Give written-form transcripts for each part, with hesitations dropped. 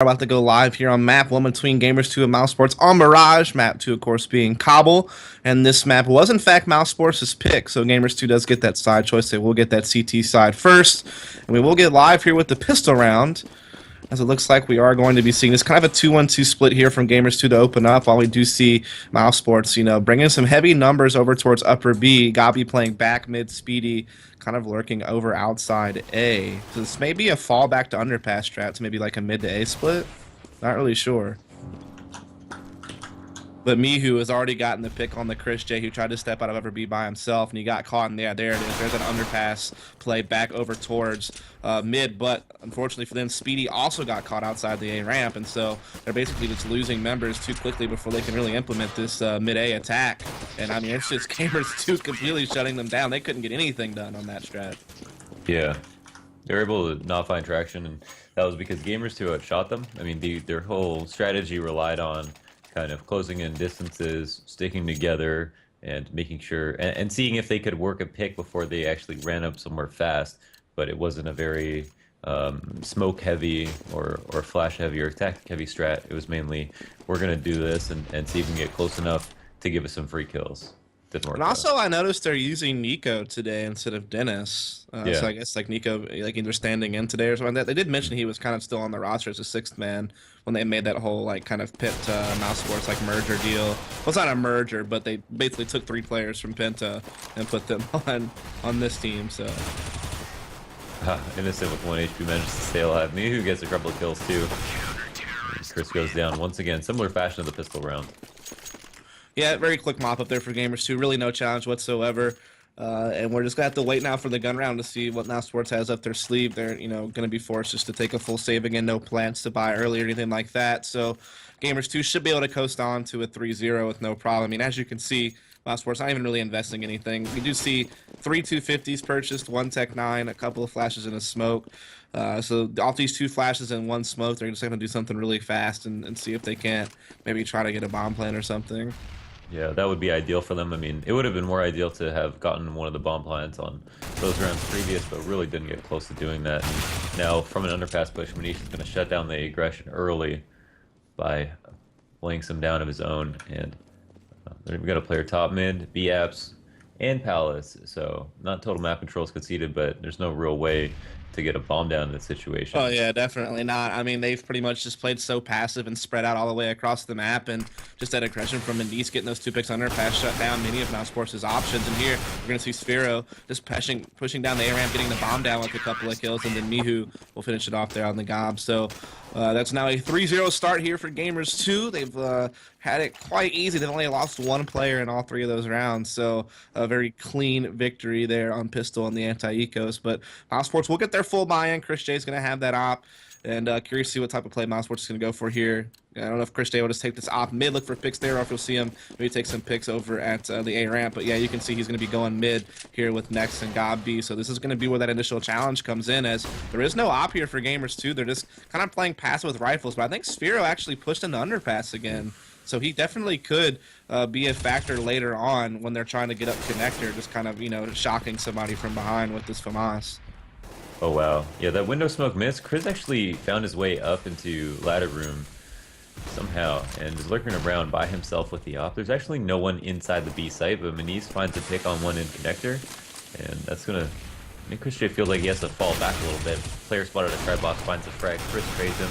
About to go live here on map 1 between Gamers2 and Mousesports on Mirage. Map 2, of course, being Cobble. And this map was, in fact, Mousesports' pick. So Gamers2 does get that side choice. They will get that CT side first. And we will get live here with the pistol round, as it looks like we are going to be seeing this kind of a 2-1-2 split here from Gamers2 to open up, while we do see Mousesports, bringing some heavy numbers over towards upper B. Gabi playing back mid, Speedy kind of lurking over outside A. So this may be a fallback to underpass strats, maybe like a mid to A split. Not really sure. But Mihu has already gotten the pick on the Chris J, who tried to step out of upper B by himself, and he got caught in there. There it is. There's an underpass play back over towards mid, but unfortunately for them, Speedy also got caught outside the A ramp, and so they're basically just losing members too quickly before they can really implement this mid-A attack. And I mean, it's just Gamers2 completely shutting them down. They couldn't get anything done on that strat. Yeah, they were able to not find traction, and that was because Gamers2 outshot them. I mean, their whole strategy relied on kind of closing in distances, sticking together, and making sure and seeing if they could work a pick before they actually ran up somewhere fast. But it wasn't a very smoke heavy or flash heavy or tactic heavy strat. It was mainly, we're gonna do this and see if we can get close enough to give us some free kills. Didn't work And also, I noticed they're using Nico today instead of Dennis. Yeah. So I guess like Nico, like either standing in today or something like that. They did mention he was kind of still on the roster as a sixth man when they made that whole like kind of Penta Mousesports like merger deal. Well, it's not a merger, but they basically took 3 players from Penta and put them on this team. So Innocent with 1 HP manages to stay alive. Mihu gets a couple of kills too. And Chris goes down once again. Similar fashion to the pistol round. yeah, very quick mop up there for Gamers2. Really no challenge whatsoever. And we're just gonna have to wait now for the gun round to see what Mousesports has up their sleeve. They're, gonna be forced just to take a full save again, no plans to buy early or anything like that. So Gamers2 should be able to coast on to a 3-0 with no problem. I mean, as you can see, Mousesports not even really investing anything. We do see 3 250s purchased, 1 Tech 9, a couple of flashes and a smoke. So off these 2 flashes and 1 smoke, they're just gonna do something really fast and see if they can't maybe try to get a bomb plan or something. Yeah, that would be ideal for them. I mean, it would have been more ideal to have gotten one of the bomb plants on those rounds previous, but really didn't get close to doing that. And now, from an underpass push, Manish is going to shut down the aggression early by laying some down of his own. And we've got a player top mid, B-Apps, and Palace. So, not total map controls conceded, but there's no real way to get a bomb down in this situation. Oh yeah, definitely not. I mean, they've pretty much just played so passive and spread out all the way across the map, and just that aggression from Mendice getting those 2 picks underpass shut down many of Mousesports' options. And here we're gonna see Sphero just pushing down the A ramp, getting the bomb down with a couple of kills, and then Mihu will finish it off there on the gob. So that's now a 3-0 start here for Gamers2. They've had it quite easy. They've only lost 1 player in all 3 of those rounds, so a very clean victory there on Pistol and the anti-ecos. But Mousesports will get their full buy-in. Chris J's going to have that op, and curious to see what type of play Mousesports is going to go for here. I don't know if Chris J will just take this op mid, look for picks there, or if you'll see him maybe take some picks over at the A ramp. But yeah, you can see he's going to be going mid here with Nex and Gob B. So this is going to be where that initial challenge comes in, as there is no op here for Gamers2. They're just kind of playing passive with rifles. But I think Sphero actually pushed into underpass again. So he definitely could be a factor later on when they're trying to get up connector, just kind of, shocking somebody from behind with this FAMAS. Oh, wow. Yeah, that window smoke missed. Chris actually found his way up into ladder room somehow and is lurking around by himself with the op. There's actually no one inside the B site, but Manice finds a pick on one in connector, and that's going to make Chris J feel like he has to fall back a little bit. Player spotted a trap box, finds a frag. Chris trades him.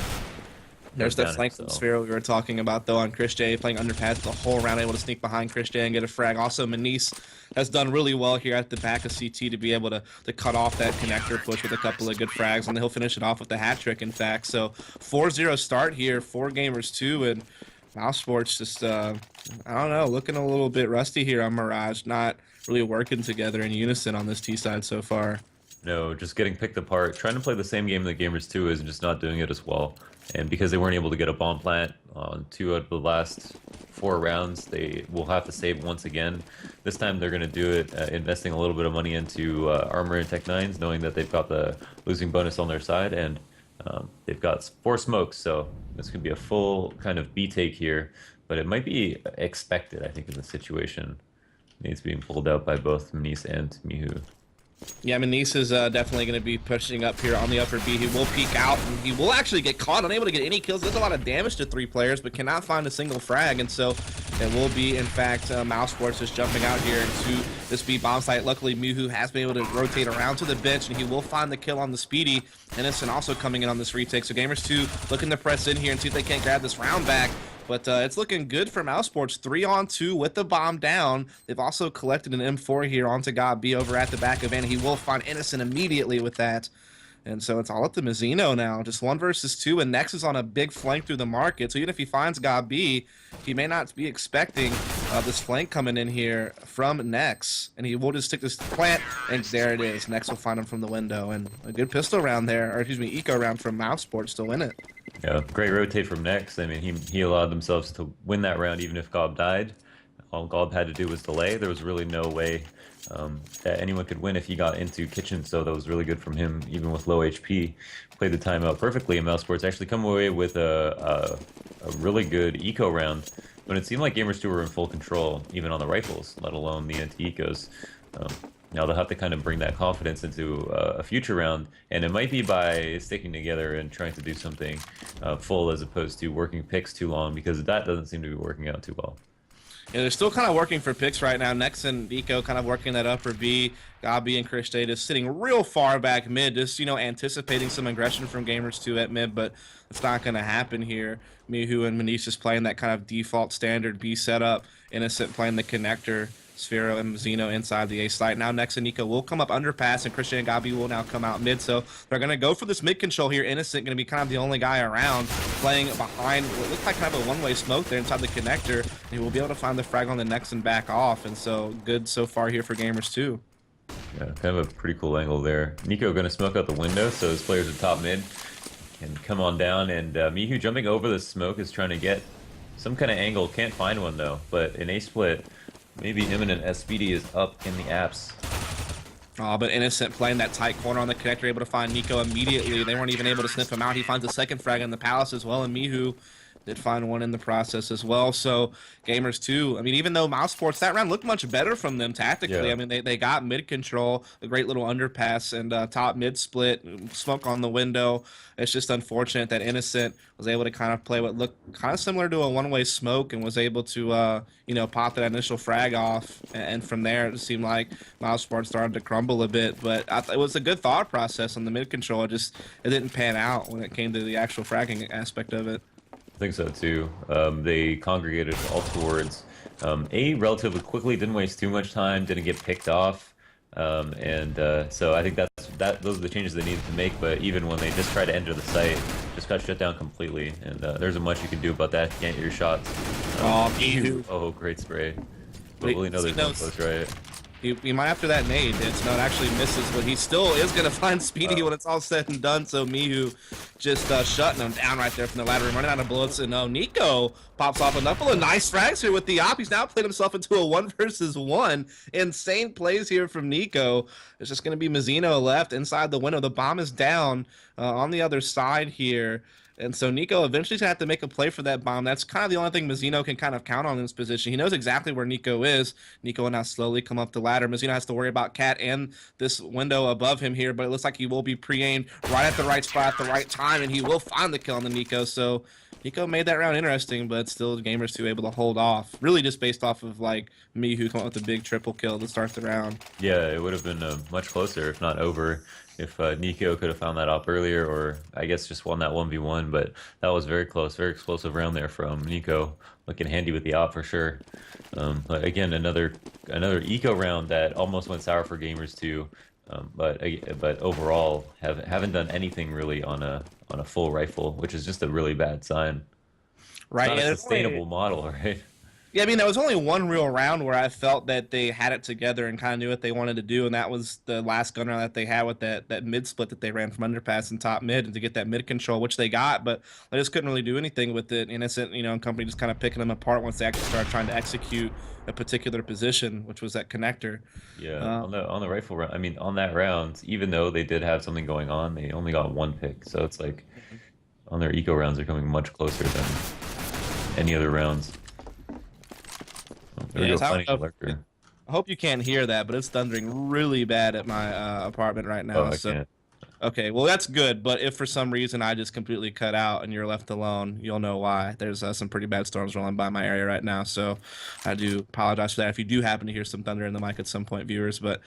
There's that flank from Sphero we were talking about, though, on Chris J, playing underpass the whole round, able to sneak behind Chris J and get a frag. Also, Manice has done really well here at the back of CT to be able to cut off that connector push with a couple of good frags, and he'll finish it off with the hat trick, in fact. So 4-0 start here for Gamers2, and Mousesports just, I don't know, looking a little bit rusty here on Mirage, not really working together in unison on this T side so far. No, just getting picked apart, trying to play the same game that Gamers2 is and just not doing it as well. And because they weren't able to get a bomb plant on 2 out of the last 4 rounds, they will have to save once again. This time they're going to do it, investing a little bit of money into armor and Tech 9s, knowing that they've got the losing bonus on their side, and they've got 4 smokes, so this could be a full kind of B-take here. But it might be expected, I think, in this situation. It's being pulled out by both Manice and Mihu. Yeah, Manise is definitely going to be pushing up here on the upper B. He will peek out, and he will actually get caught, unable to get any kills. Does a lot of damage to 3 players, but cannot find a single frag, and so it will be, in fact, Mousesports just jumping out here into this B bomb site. Luckily, Mihu has been able to rotate around to the bench, and he will find the kill on the Speedy. Innocent also coming in on this retake, so Gamers2 looking to press in here and see if they can't grab this round back. But it's looking good for Mousesports. 3-on-2 with the bomb down. They've also collected an M4 here onto God B over at the back of N. He will find Innocent immediately with that. And so it's all up to Mizzino now. Just 1 versus 2, and Nex is on a big flank through the market. So even if he finds God B, he may not be expecting this flank coming in here from Nex. And he will just stick this plant, and there it is. Nex will find him from the window. And a good pistol round there, or excuse me, eco round from Mousesports to win it. Yeah, great rotate from Nex. I mean, he allowed themselves to win that round even if Gob died. All Gob had to do was delay. There was really no way that anyone could win if he got into kitchen, so that was really good from him, even with low HP. Played the timeout perfectly, and Mousesports actually come away with a really good eco round, when it seemed like Gamers2 were in full control, even on the rifles, let alone the anti-ecos. Now they'll have to kind of bring that confidence into a future round, and it might be by sticking together and trying to do something full as opposed to working picks too long, because that doesn't seem to be working out too well. Yeah, they're still kind of working for picks right now. Nex and Eco kind of working that upper B. Gabi and Chris Davis sitting real far back mid, just, you know, anticipating some aggression from Gamers2 at mid, but it's not going to happen here. Mihu and Manish is playing that kind of default standard B setup. Innocent playing the connector. Sphero and Mazzino inside the A site. Now Nex and Nico will come up underpass, and Christian and Gabi will now come out mid. So they're going to go for this mid control here. Innocent going to be kind of the only guy around, playing behind what looks like kind of a one-way smoke there inside the connector. And he will be able to find the frag on the Nex and back off. And so good so far here for Gamers2. Yeah, kind of a pretty cool angle there. Nico going to smoke out the window, so his players at top mid can come on down. And Mihu jumping over the smoke is trying to get some kind of angle. Can't find one though, but in A split, maybe imminent as Speedy is up in the apps. Oh, but Innocent playing that tight corner on the connector, able to find Nico immediately. They weren't even able to sniff him out. He finds a second frag in the Palace as well, and Mihu did find one in the process as well. So Gamers2, I mean, even though Mousesports, that round looked much better from them tactically. Yeah. I mean, they got mid control, a great little underpass, and top mid split, smoke on the window. It's just unfortunate that Innocent was able to kind of play what looked kind of similar to a one-way smoke, and was able to, you know, pop that initial frag off. And from there, it seemed like Mousesports started to crumble a bit. But it was a good thought process on the mid control. It didn't pan out when it came to the actual fragging aspect of it. I think so too. They congregated all towards A relatively quickly, didn't waste too much time, didn't get picked off, so I think those are the changes they needed to make. But even when they just tried to enter the site, just got shut down completely, and there's much you can do about that. Can't get your shots. Oh, great spray. But we'll know there's no close right. He might after that nade. It's not actually misses, but he still is going to find Speedy when it's all said and done. So Mihu just shutting him down right there from the ladder and running out of bullets. And Nico pops off a couple of nice frags here with the op. He's now played himself into a 1 versus 1. Insane plays here from Nico. It's just going to be Mazzino left inside the window. The bomb is down on the other side here. And so Nico eventually is going to have to make a play for that bomb. That's kind of the only thing Mazzino can kind of count on in this position. He knows exactly where Nico is. Nico will now slowly come up the ladder. Mazzino has to worry about Cat and this window above him here, but it looks like he will be pre-aimed right at the right spot at the right time, and he will find the kill on the Nico. So Nico made that round interesting, but still Gamers2 able to hold off. Really just based off of like Mihu coming up with a big triple kill to start the round. Yeah, it would have been much closer, if not over, if Nico could have found that op earlier, or I guess just won that 1v1, but that was very close, very explosive round there from Nico, looking handy with the op for sure. But again, another eco round that almost went sour for Gamers2, but overall haven't done anything really on a full rifle, which is just a really bad sign. Right, it's not a sustainable model, right? Yeah, I mean, there was only one real round where I felt that they had it together and kind of knew what they wanted to do, and that was the last gun round that they had with that mid split that they ran from underpass and top mid, and to get that mid control, which they got, but they just couldn't really do anything with it. Innocent, you know, and company just kind of picking them apart once they actually started trying to execute a particular position, which was that connector. Yeah, on the rifle round, I mean, on that round, even though they did have something going on, they only got one pick, so it's like on their eco rounds, they're coming much closer than any other rounds. Yeah, I hope you can't hear that, but it's thundering really bad at my apartment right Oh, now. I So can't. okay, well that's good, but if for some reason I just completely cut out and you're left alone, you'll know why. There's some pretty bad storms rolling by my area right now, so I do apologize for that if you do happen to hear some thunder in the mic at some point, viewers. But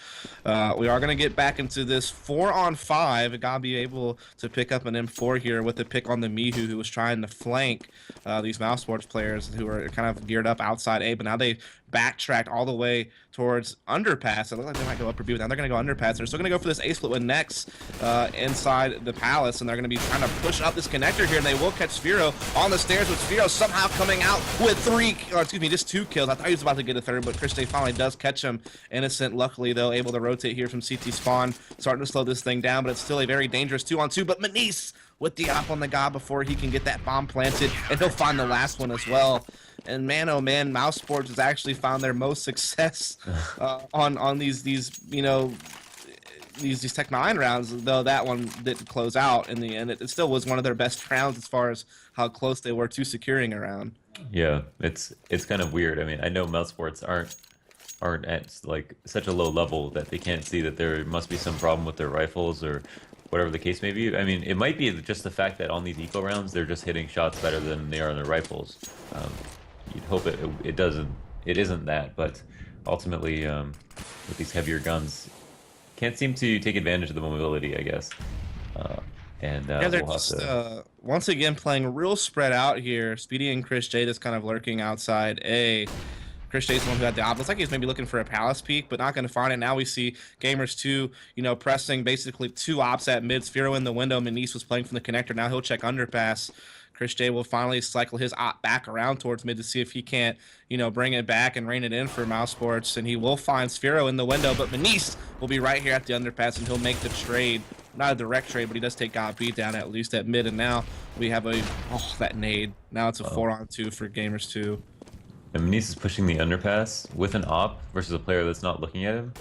we are going to get back into this 4-on-5. Gotta be able to pick up an M4 here with the pick on the Mihu, who was trying to flank these Mousesports players who are kind of geared up outside A, but now they backtracked all the way towards underpass. It looks like they might go upper B, but now they're going to go underpass. They're still going to go for this A split with Nex inside the palace, and they're going to be trying to push up this connector here, and they will catch Sphero on the stairs, with Sphero somehow coming out with just 2 kills. I thought he was about to get a third, but Chris Day finally does catch him. Innocent, luckily, though, able to rotate here from CT spawn, starting to slow this thing down, but it's still a very dangerous 2-on-2, but Manise with the op on the guy before he can get that bomb planted, and he'll find the last one as well. And man, oh man, Mousesports has actually found their most success on these Tech 9 rounds, though that one didn't close out in the end. It still was one of their best rounds as far as how close they were to securing a round. Yeah, it's kind of weird. I mean, I know Mousesports aren't at like such a low level that they can't see that there must be some problem with their rifles or whatever the case may be. I mean, it might be just the fact that on these eco rounds they're just hitting shots better than they are on their rifles. You'd hope it isn't that, but ultimately with these heavier guns, can't seem to take advantage of the mobility, I guess. Yeah, they're we'll have just to. once again playing real spread out here. Speedy and Chris J just kind of lurking outside A. Chris J's the one who had the op. Looks like he's maybe looking for a palace peek, but not going to find it. Now we see Gamers2, pressing basically 2 ops at mid. Sphero in the window. Manise was playing from the connector. Now he'll check underpass. Chris J will finally cycle his op back around towards mid to see if he can't, bring it back and rein it in for Mousesports. And he will find Sphero in the window, but Manise will be right here at the underpass, and he'll make the trade. Not a direct trade, but he does take God beat down at least at mid. And now we have that nade. Now it's a 4-on-2 for Gamers2. And Manise is pushing the underpass with an op versus a player that's not looking at him.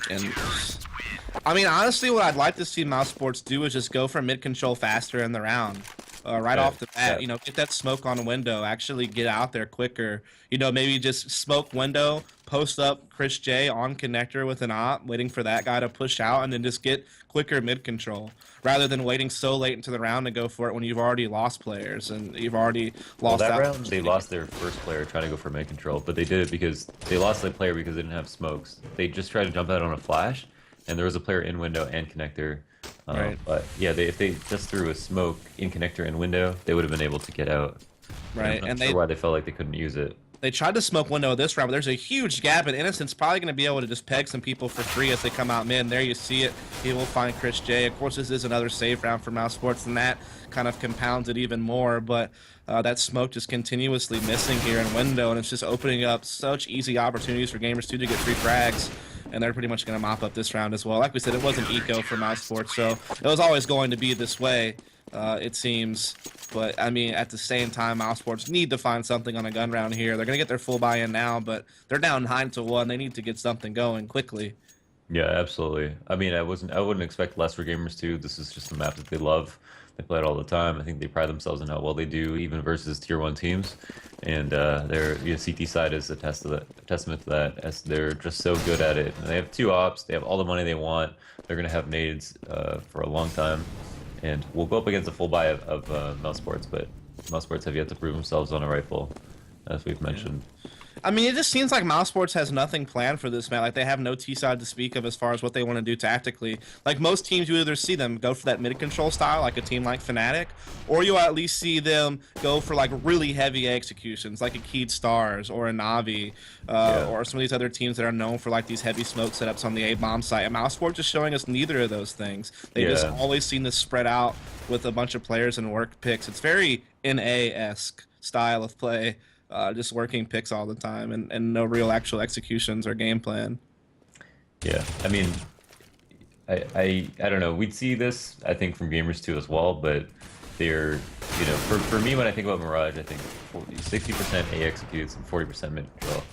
And I mean, honestly, what I'd like to see Mousesports do is just go for mid control faster in the round. Right off the bat, get that smoke on a window, actually get out there quicker. Maybe just smoke window, post up Chris J on connector with an op, waiting for that guy to push out, and then just get quicker mid control, rather than waiting so late into the round to go for it when you've already lost players and you've already lost. Well, that round they lost their first player trying to go for mid control, but they did it because they lost the player because they didn't have smokes. They just tried to jump out on a flash, and there was a player in window and connector. Right. But yeah, if they just threw a smoke in connector and window, they would have been able to get out. Right, and sure why they felt like they couldn't use it. They tried to smoke window this round, but there's a huge gap, and Innocent's probably going to be able to just peg some people for free as they come out mid. And there you see it. He will find Chris J. Of course, this is another safe round for Mousesports, and that kind of compounds it even more. But that smoke just continuously missing here in window, and it's just opening up such easy opportunities for Gamers2 to get free frags. And they're pretty much going to mop up this round as well. Like we said, it wasn't eco for Mousesports, so it was always going to be this way, it seems. But, I mean, at the same time, Mousesports need to find something on a gun round here. They're going to get their full buy-in now, but they're down 9-1. They need to get something going quickly. Yeah, absolutely. I mean, I wouldn't expect less for Gamers2. This is just a map that they love. They play it all the time. I think they pride themselves in how well they do, even versus tier 1 teams. And their CT side is a testament to that, as they're just so good at it. And they have 2 ops. They have all the money they want. They're going to have nades for a long time. And we'll go up against a full buy of Mousesports, but Mousesports have yet to prove themselves on a rifle, as we've mentioned. I mean, it just seems like Mousesports has nothing planned for this, man. Like, they have no T-side to speak of as far as what they want to do tactically. Like, most teams, you either see them go for that mid-control style, like a team like Fnatic, or you'll at least see them go for, like, really heavy executions, like a Keyed Stars or a Navi, or some of these other teams that are known for, like, these heavy smoke setups on the A-bomb site. And Mousesports is showing us neither of those things. They've just always seen this spread out with a bunch of players and work picks. It's very NA-esque style of play. Just working picks all the time and no real actual executions or game plan. Yeah, I mean, I don't know. We'd see this, I think, from Gamers2 as well, but they're, for me, when I think about Mirage, I think 60% A executes and 40% mid control.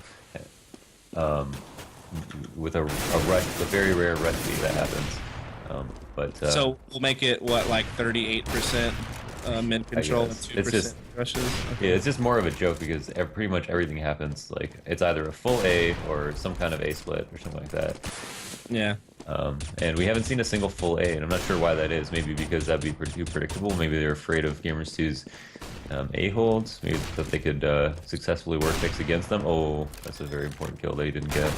With a very rare rush lead that happens. So we'll make it, what, like 38%? mid control and guess. 2% rushes. Okay. Yeah, it's just more of a joke because pretty much everything happens. Like it's either a full A or some kind of A split or something like that. Yeah. And we haven't seen a single full A, and I'm not sure why that is. Maybe because that'd be too predictable. Maybe they're afraid of Gamers2's A holds. Maybe that they could successfully work picks against them. Oh, that's a very important kill that he didn't get.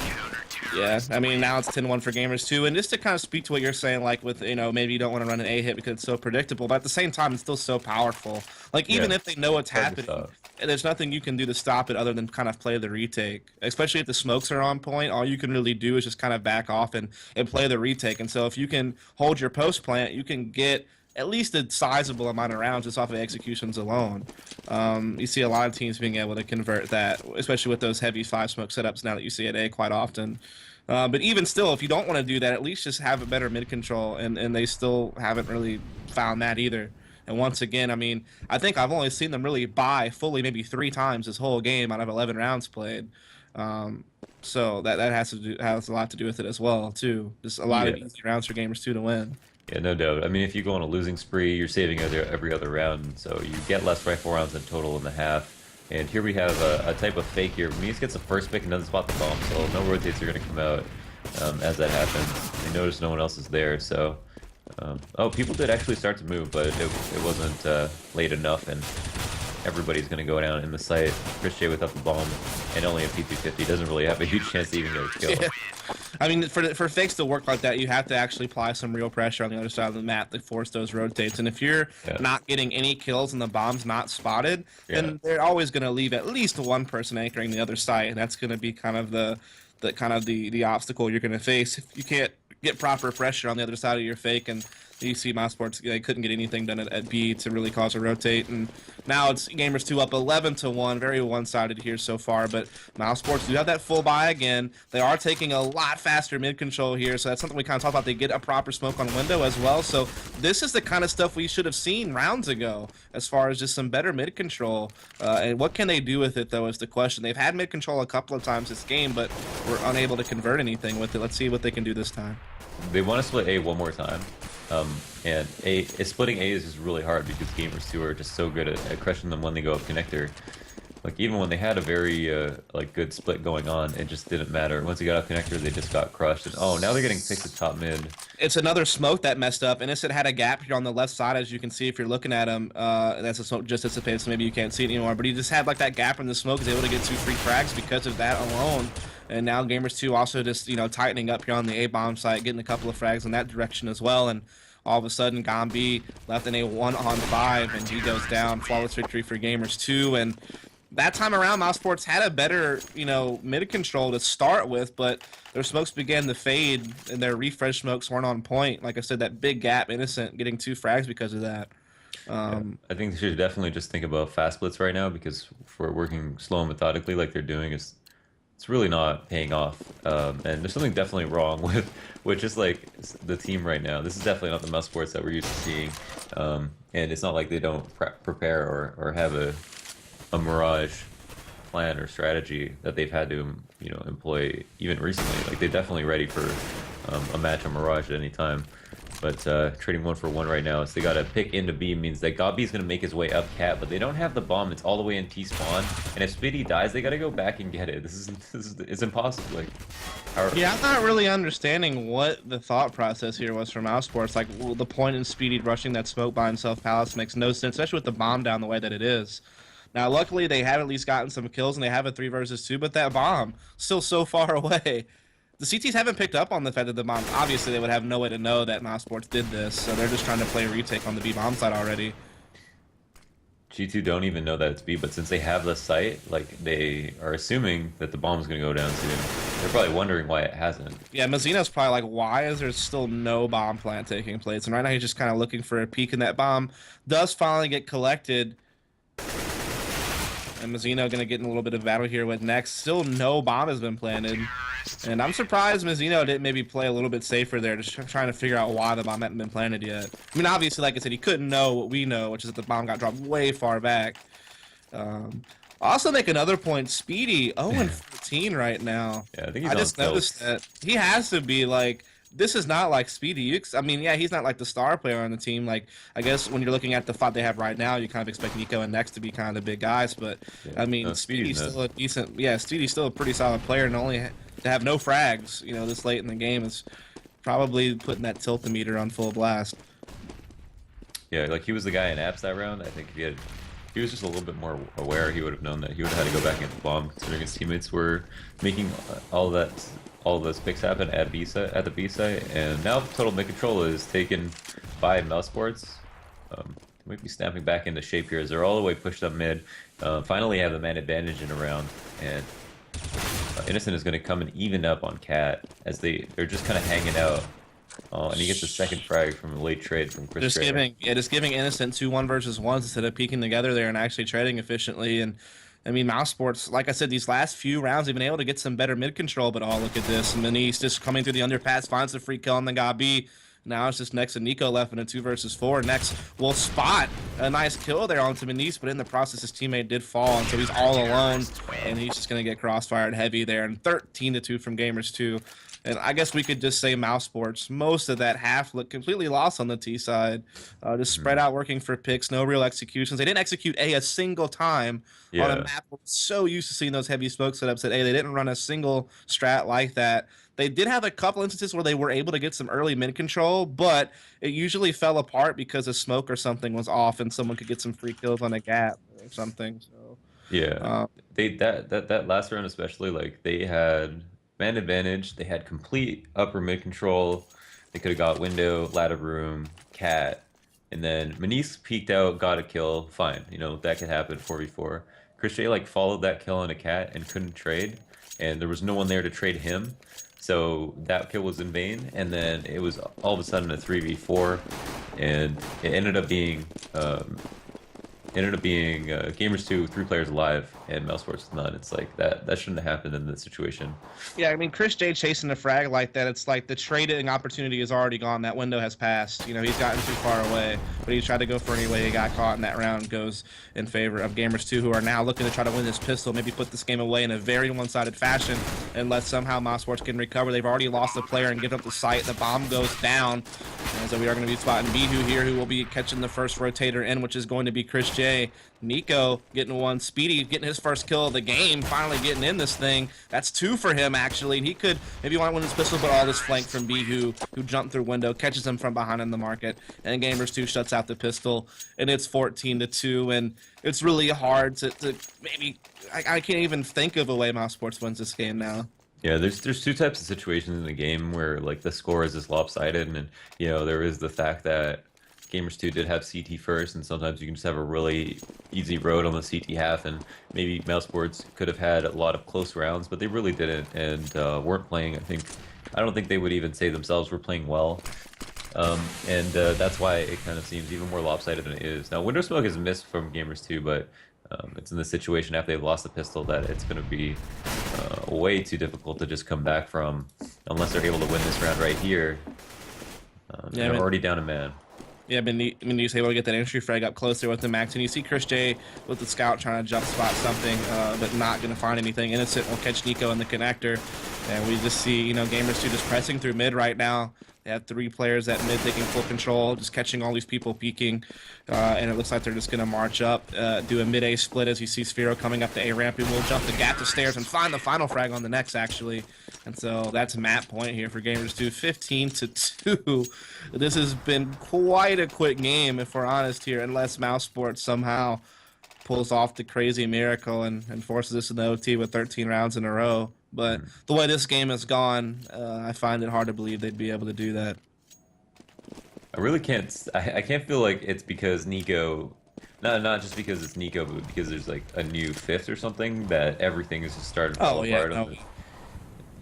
Yeah, I mean, now it's 10-1 for Gamers2, and just to kind of speak to what you're saying, like with, you know, maybe you don't want to run an A hit because it's so predictable, but at the same time, it's still so powerful. Like, even if they know what's happening, there's nothing you can do to stop it other than kind of play the retake. Especially if the smokes are on point, all you can really do is just kind of back off and play the retake. And so if you can hold your post plant, you can get at least a sizable amount of rounds just off of executions alone. You see a lot of teams being able to convert that, especially with those heavy 5-smoke setups now that you see at A quite often. But even still, if you don't want to do that, at least just have a better mid control, and they still haven't really found that either. And once again, I mean, I think I've only seen them really buy fully maybe 3 times this whole game out of 11 rounds played. So that has a lot to do with it as well too. Just a lot of easy rounds for Gamers2 to win. Yeah, no doubt. I mean, if you go on a losing spree, you're saving every other round, so you get less rifle rounds in total in the half. And here we have a type of fake here. Mies gets the first pick and doesn't spot the bomb, so no rotates are going to come out as that happens. They notice no one else is there, so... oh, people did actually start to move, but it wasn't late enough, and everybody's going to go down in the site. Chris J without the bomb, and only a P250 doesn't really have a huge chance to even get a kill. Yeah. I mean, for fakes to work like that, you have to actually apply some real pressure on the other side of the map to force those rotates. And if you're not getting any kills and the bomb's not spotted, then they're always going to leave at least one person anchoring the other site, and that's going to be kind of the obstacle you're going to face if you can't get proper pressure on the other side of your fake. And you see Mousesports, they couldn't get anything done at B to really cause a rotate, and now it's Gamers2 up 11-1, very one-sided here so far, but Mousesports do have that full buy again. They are taking a lot faster mid-control here, so that's something we kind of talked about. They get a proper smoke on window as well, so this is the kind of stuff we should have seen rounds ago as far as just some better mid-control, and what can they do with it, though, is the question. They've had mid-control a couple of times this game, but were unable to convert anything with it. Let's see what they can do this time. They want to split A one more time. And splitting A is just really hard because Gamers2 are just so good at crushing them when they go up connector. Like, even when they had a very like good split going on, it just didn't matter. Once they got up connector, they just got crushed. And oh, now they're getting picked at top mid. It's another smoke that messed up. Innocent had a gap here on the left side, as you can see if you're looking at him. That's a smoke just dissipated, so maybe you can't see it anymore. But he just had like that gap in the smoke. He's able to get 2 free frags because of that alone. And now Gamers2 also just, you know, tightening up here on the A bomb site, getting a couple of frags in that direction as well. And all of a sudden, Gambi left in a 1-on-5, and he goes down. Flawless victory for Gamers2. And that time around, Mousesports had a better, you know, mid control to start with, but their smokes began to fade, and their refresh smokes weren't on point. Like I said, that big gap, Innocent getting 2 frags because of that. I think they should definitely just think about fast splits right now, because for working slow and methodically like they're doing, it's really not paying off. And there's something definitely wrong with just like the team right now. This is definitely not the Mousesports that we're used to seeing. And it's not like they don't prepare or have a Mirage plan or strategy that they've had to, you know, employ even recently. Like, they're definitely ready for a match on Mirage at any time. But trading 1 for 1 right now, so they got to pick into B, means that Gabi's going to make his way up cat, but they don't have the bomb. It's all the way in T spawn, and if Speedy dies, they got to go back and get it. It's impossible. Like, yeah, I'm not really understanding what the thought process here was from Mousesports. Like, well, the point in Speedy rushing that smoke by himself, Palace, makes no sense, especially with the bomb down the way that it is. Now, luckily, they have at least gotten some kills, and they have a 3 versus 2, but that bomb still so far away. The CTs haven't picked up on the fact that the bomb, obviously they would have no way to know that Mousesports did this, so they're just trying to play a retake on the B bomb side already. G2 don't even know that it's B, but since they have the site, like, they are assuming that the bomb's going to go down soon. They're probably wondering why it hasn't. Yeah, Mazzino's probably like, why is there still no bomb plant taking place? And right now he's just kind of looking for a peek, and that bomb does finally get collected. And Mazzino going to get in a little bit of battle here with Next. Still no bomb has been planted. And I'm surprised Mazzino didn't maybe play a little bit safer there, just trying to figure out why the bomb hadn't been planted yet. I mean, obviously, like I said, he couldn't know what we know, which is that the bomb got dropped way far back. Also make another point, Speedy 0-14 right now. Yeah, I think he's I just noticed that he has to be like this is not like Speedy. I mean, yeah, he's not like the star player on the team. Like, I guess when you're looking at the fight they have right now, you kind of expect Nico and Next to be kind of the big guys. But Yeah. I mean, No, Speedy's still a decent. Yeah, Speedy's still a pretty solid player, and only to have no frags, this late in the game is probably putting that tilt-o-meter on full blast. Yeah, like he was the guy in apps that round. I think if he was just a little bit more aware, he would have known that he would have had to go back and bomb, considering his teammates were making all those picks happen at the B site, and now total mid control is taken by Mousesports. Might be snapping back into shape here as they're all the way pushed up mid. Finally have the man advantage in a round, and Innocent is going to come and even up on Cat as they're just kind of hanging out. And he gets a second frag from a late trade from Chris. Just giving Innocent 2-1 versus 1s instead of peeking together there and actually trading efficiently. And I mean, Mousesports, like I said, these last few rounds, they've been able to get some better mid control. But look at this. Manise just coming through the underpass, finds the free kill on the Gabi. Now it's just Nex and Nico left in a 2 versus 4. Nex will spot a nice kill there onto Manise, but in the process, his teammate did fall, and so he's all alone, and he's just going to get crossfired heavy there. And 13-2 from Gamers2. And I guess we could just say Mousesports, most of that half looked completely lost on the T side. Just spread out working for picks, no real executions. They didn't execute a single time on a map. We're so used to seeing those heavy smoke setups that they didn't run a single strat like that. They did have a couple instances where they were able to get some early mid control, but it usually fell apart because a smoke or something was off and someone could get some free kills on a gap or something. So yeah, that last round especially, like they had man advantage, they had complete upper mid control, they could have got window, ladder room, cat, and then Manise peeked out, got a kill, fine, that could happen 4v4. Chris J like followed that kill on a cat and couldn't trade, and there was no one there to trade him. So that kill was in vain, and then it was all of a sudden a 3v4, and it ended up being Gamers2 3 players alive and Mousesports none. It's like that shouldn't have happened in this situation. Yeah, I mean, Chris J chasing a frag like that, it's like the trading opportunity is already gone. That window has passed. He's gotten too far away, but he tried to go for it anyway. He got caught in that round, goes in favor of Gamers2, who are now looking to try to win this pistol, maybe put this game away in a very one-sided fashion, unless somehow Mousesports can recover. They've already lost a player and give up the site. The bomb goes down. And so we are going to be spotting Bihu here, who will be catching the first rotator in, which is going to be Chris J. Nico getting one. Speedy getting his first kill of the game, finally getting in this thing. That's 2 for him, actually. And he could maybe want to win his pistol, but all this flank from Bihu, who jumped through window, catches him from behind in the market. And Gamers2 shuts out the pistol, and it's 14-2. And it's really hard to maybe... I can't even think of a way Mousesports wins this game now. Yeah, there's 2 types of situations in the game where like the score is just lopsided, and there is the fact that Gamers2 did have CT first, and sometimes you can just have a really easy road on the CT half, and maybe Mousesports could have had a lot of close rounds, but they really didn't, and weren't playing. I don't think they would even say themselves were playing well, and that's why it kind of seems even more lopsided than it is. Now, Window Smoke is missed from Gamers2, but it's in the situation after they've lost the pistol that it's going to be way too difficult to just come back from, unless they're able to win this round right here. They're already down a man. Yeah, Manise able to get that entry frag up closer with the max, and you see Chris J with the scout trying to jump spot something, but not going to find anything. Innocent will catch Nico in the connector, and we just see Gamers2 just pressing through mid right now. They have 3 players at mid taking full control, just catching all these people peeking, and it looks like they're just going to march up, do a mid-A split as you see Sphero coming up the A ramp, and will jump the gap to stairs and find the final frag on the next, actually. And so that's map point here for Gamers2, 15-2. This has been quite a quick game, if we're honest here, unless Mousesports somehow pulls off the crazy miracle and forces us in the OT with 13 rounds in a row. But the way this game has gone, I find it hard to believe they'd be able to do that. I really can't. I can't feel like it's because Nico, not just because it's Nico, but because there's like a new 5th or something that everything is just starting to fall apart. No.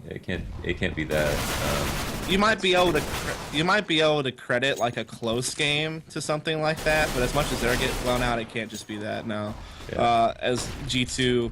It can't be that. You might be able to credit like a close game to something like that, but as much as they're getting blown out, it can't just be that. No. Yeah. As G2.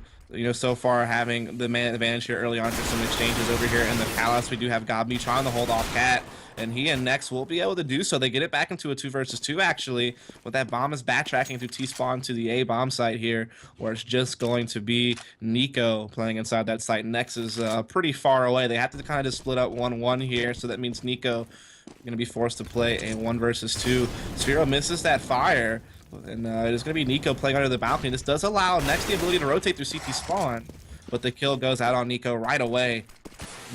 So far having the man advantage here early on for some exchanges over here in the palace. We do have Gobby trying to hold off Cat, and he and Nex will be able to do so. They get it back into a 2 versus 2 actually, but that bomb is backtracking through T-spawn to the A bomb site here, where it's just going to be Nico playing inside that site. Nex is pretty far away. They have to kind of just split up 1-1 here, so that means Nico going to be forced to play a 1 versus 2. CEVO misses that fire, and it's going to be Nico playing under the balcony. This does allow Nex the ability to rotate through CT spawn, but the kill goes out on Nico right away.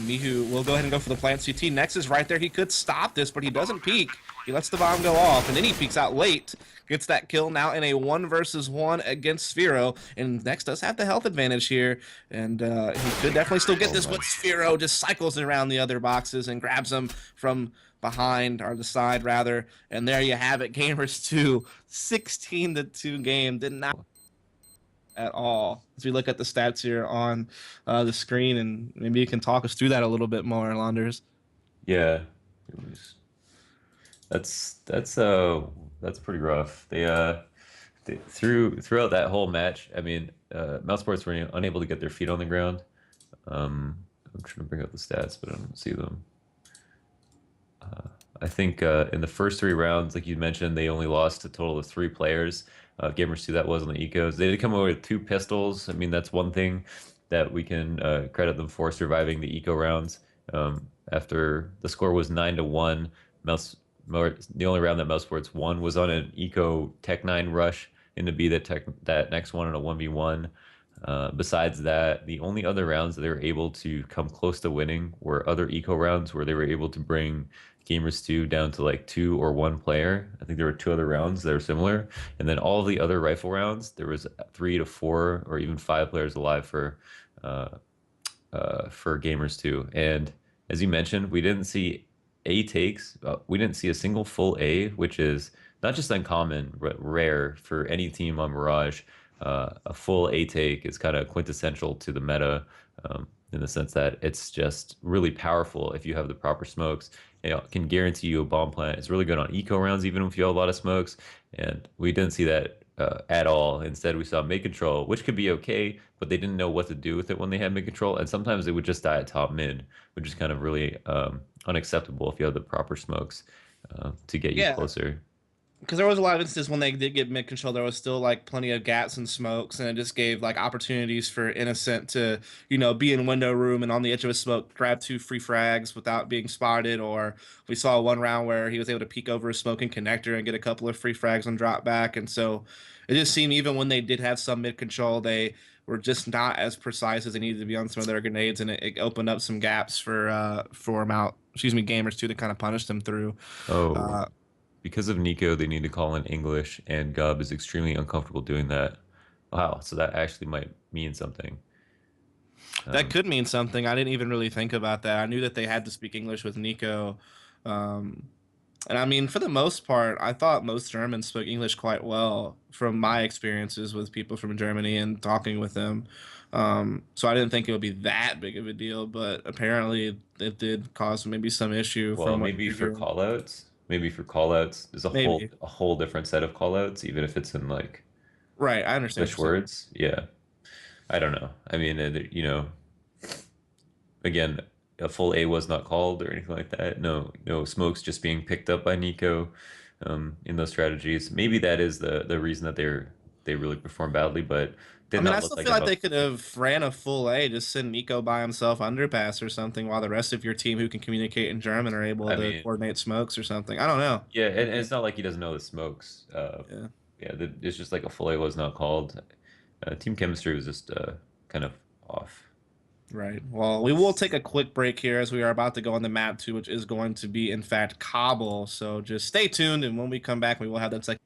Mihu will go ahead and go for the plant CT. Nex is right there. He could stop this, but he doesn't peek. He lets the bomb go off, and then he peeks out late. Gets that kill now in a 1 versus 1 against CEVO, and Nex does have the health advantage here, and he could definitely still get this, but CEVO just cycles around the other boxes and grabs him from behind, or the side rather, and there you have it. Gamers2, 16-2 game. Did not at all. As we look at the stats here on the screen, and maybe you can talk us through that a little bit more, Launders. Yeah, it was, that's pretty rough. They throughout that whole match. I mean, Mousesports were unable to get their feet on the ground. I'm trying to bring up the stats, but I don't see them. I think in the first 3 rounds, like you mentioned, they only lost a total of 3 players. Gamers2, that was on the ecos. They did come away with 2 pistols. I mean, that's one thing that we can credit them for, surviving the eco rounds. After the score was 9-1, the only round that Mousesports won was on an eco Tech 9 rush into B that next one in a 1v1. Besides that, the only other rounds that they were able to come close to winning were other eco rounds where they were able to bring Gamers2 down to like 2 or 1 player. I think there were 2 other rounds that were similar, and then all the other rifle rounds there was 3 to 4 or even 5 players alive for Gamers2. And as you mentioned, we didn't see A takes. We didn't see a single full A, which is not just uncommon but rare for any team on Mirage. A full A take is kind of quintessential to the meta, in the sense that it's just really powerful if you have the proper smokes. It can guarantee you a bomb plant. It's really good on eco rounds, even if you have a lot of smokes. And we didn't see that at all. Instead, we saw mid control, which could be okay, but they didn't know what to do with it when they had mid control. And sometimes they would just die at top mid, which is kind of really unacceptable if you have the proper smokes to get you closer. Because there was a lot of instances when they did get mid control, there was still like plenty of gaps and smokes, and it just gave like opportunities for Innocent to, you know, be in window room and on the edge of a smoke, grab 2 free frags without being spotted. Or we saw one round where he was able to peek over a smoking connector and get a couple of free frags on drop back. And so it just seemed even when they did have some mid control, they were just not as precise as they needed to be on some of their grenades, and it opened up some gaps for Gamers2 to kind of punish them through. Because of Nico, they need to call in English, and Gub is extremely uncomfortable doing that. Wow, so that actually might mean something. That could mean something. I didn't even really think about that. I knew that they had to speak English with Nico. And I mean, for the most part, I thought most Germans spoke English quite well from my experiences with people from Germany and talking with them. So I didn't think it would be that big of a deal, but apparently it did cause maybe some issue. Well, maybe for callouts. Maybe for callouts, there's a whole different set of callouts, even if it's in like right. I understand English words. Yeah, I don't know. I mean, you know, again, a full A was not called or anything like that. No smokes just being picked up by Nico in those strategies. Maybe that is the reason that they really perform badly, but. I mean, I still feel like they could have ran a full A, just send Nico by himself underpass or something, while the rest of your team who can communicate in German are able to coordinate smokes or something. I don't know. Yeah, and it's not like he doesn't know the smokes. It's just like a full A was not called. Team chemistry was just kind of off. Right. Well, we will take a quick break here as we are about to go on the map 2, which is going to be, in fact, Kabul. So just stay tuned, and when we come back, we will have that second.